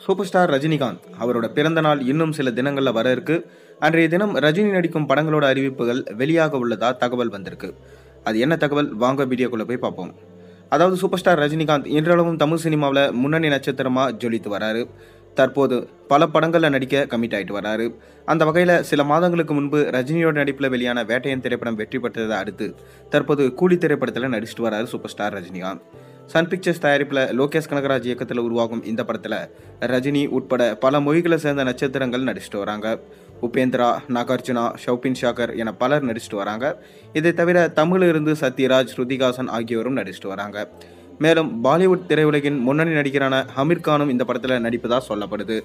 Super star Rajinikanth அவரோட பிறந்த நாள் இன்னும் சில தினங்கள்ல வர இருக்கு. அன்றைய தினம் ரஜினி நடிக்கும் படங்களோட அறிவிப்புகள் வெளியாக உள்ளதா தகவல் வந்திருக்கு. அது என்ன தகவல், வாங்க வீடியோக்குள்ள போய் பார்ப்போம். அதாவது சூப்பர் ஸ்டார் ரஜினிகாந்த் இன்றளவும் தமிழ் சினிமாவில் முன்னணி நட்சத்திரமா ஜொலித்து வராரு. தற்போது பல படங்களில் நடிக்க கமிட் ஆகிட்டு வராரு. அந்த வகையில் சில மாதங்களுக்கு முன்பு ரஜினியோட நடிப்பில் வெளியான வேட்டையன் திரைப்படம் வெற்றி பெற்றதை அடுத்து தற்போது கூலி திரைப்படத்தில் நடிச்சிட்டு வராரு super star Rajinikanth. Sun Pictures தயாரிப்பில் லோகேஷ் கனகராஜ் இயக்கத்தில் உருவாகும் இந்த படத்தில் ரஜினி உட்பட பல மொழிகளை சேர்ந்த நட்சத்திரங்கள் நடிச்சிட்டு வராங்க. உபேந்திரா, நாகார்ஜுனா, ஷௌபின் ஷாக்கர் என பலர் நடிச்சிட்டு வராங்க. இதை தவிர தமிழிலிருந்து சத்யராஜ், ஸ்ருதிகாசன் ஆகியோரும் நடிச்சிட்டு வராங்க. மேலும் பாலிவுட் திரையுலகின் முன்னணி நடிகரான அமீர் கானும் இந்த படத்தில் நடிப்பதா சொல்லப்படுது.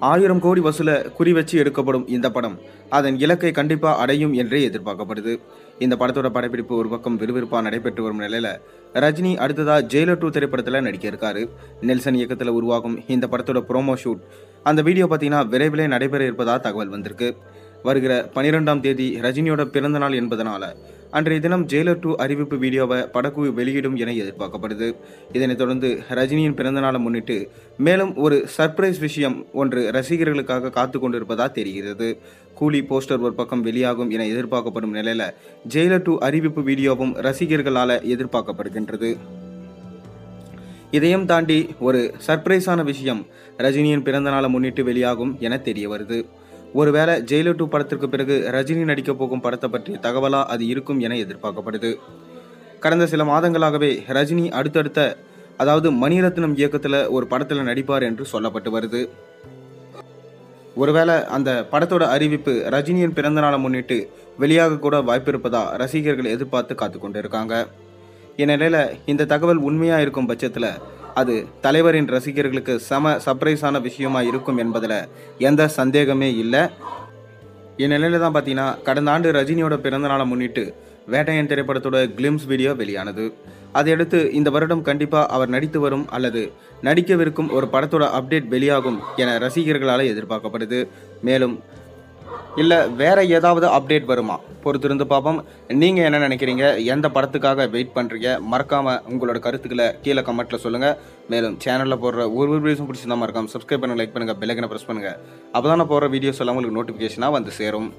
1000 கோடி வசூல குறி வச்சு எடுக்கப்படும் இந்த படம் அதன் இலக்கை கண்டிப்பாக அடையும் என்றே எதிர்பார்க்கப்படுது. இந்த படத்தோட படப்பிடிப்பு ஒரு பக்கம் விறுவிறுப்பாக நடைபெற்று வரும் நிலையில ரஜினி அடுத்ததா ஜெயிலர் 2 திரைப்படத்தில் நடிக்க இருக்காரு. நெல்சன் இயக்கத்தில் உருவாகும் இந்த படத்தோட ப்ரோமோ ஷூட் அந்த வீடியோ பார்த்தீங்கன்னா விரைவிலே நடைபெற இருப்பதா தகவல் வந்திருக்கு. வருகிற 12ஆம் தேதி ரஜினியோட பிறந்த நாள் என்பதனால அன்றைய தினம் ஜெயிலர் 2 அறிவிப்பு வீடியோவை படக்குழு வெளியிடும் என எதிர்பார்க்கப்படுது. இதனைத் தொடர்ந்து ரஜினியின் பிறந்த நாளை முன்னிட்டு மேலும் ஒரு சர்ப்ரைஸ் விஷயம் ஒன்று ரசிகர்களுக்காக காத்து கொண்டிருப்பதா தெரிகிறது. கூலி போஸ்டர் ஒரு பக்கம் வெளியாகும் என எதிர்பார்க்கப்படும் நிலையில ஜெயிலர் 2 அறிவிப்பு வீடியோவும் ரசிகர்களால் எதிர்பார்க்கப்படுகின்றது. இதையும் தாண்டி ஒரு சர்ப்ரைஸான விஷயம் ரஜினியின் பிறந்த நாளை முன்னிட்டு வெளியாகும் என தெரிய வருது. ஒருவேளை ஜெயிலர் 2 படத்திற்கு பிறகு ரஜினி நடிக்க போகும் படத்தை பற்றிய தகவலா அது இருக்கும் என எதிர்பார்க்கப்படுது. கடந்த சில மாதங்களாகவே ரஜினி அதாவது மணிரத்னம் இயக்கத்தில் ஒரு படத்தில் நடிப்பார் என்று சொல்லப்பட்டு வருது. ஒருவேளை அந்த படத்தோட அறிவிப்பு ரஜினியின் பிறந்த நாளை முன்னிட்டு வெளியாக கூட வாய்ப்பு இருப்பதா ரசிகர்கள் எதிர்பார்த்து காத்து கொண்டு இருக்காங்க. இந்நிலையில இந்த தகவல் உண்மையா இருக்கும் பட்சத்தில் அது தலைவரின் ரசிகர்களுக்கு சர்ப்ரைஸான விஷயமா இருக்கும் என்பதில் எந்த சந்தேகமே இல்லை. இந்நிலையில தான் பார்த்தீங்கன்னா கடந்த ஆண்டு ரஜினியோட பிறந்த நாளை முன்னிட்டு வேட்டையன் திரைப்படத்தோட கிளிம்ஸ் வீடியோ வெளியானது. அதையடுத்து இந்த வருடம் கண்டிப்பாக அவர் நடித்து வரும் அல்லது நடிக்கவிருக்கும் ஒரு படத்தோட அப்டேட் வெளியாகும் என ரசிகர்களால் எதிர்பார்க்கப்படுது. மேலும் இல்லை வேற ஏதாவது அப்டேட் வருமா பொறுத்திருந்து பார்ப்போம். நீங்கள் என்ன நினைக்கிறீங்க, எந்த படத்துக்காக வெயிட் பண்ணுறீங்க, மறக்காமல் உங்களோட கருத்துக்களை கீழே கமெண்ட்டில் சொல்லுங்கள். மேலும் சேனலில் போடுற ஒரு வீடியோஸும் பிடிச்சிருந்தா மறக்காமல் சப்ஸ்கிரைப் பண்ணுங்கள், லைக் பண்ணுங்கள், பெல் ஐக்கனை ப்ரெஸ் பண்ணுங்கள். அப்போ தான் நான் போடுற வீடியோஸ் எல்லாம் உங்களுக்கு நோட்டிஃபிகேஷனாக வந்து சேரும்.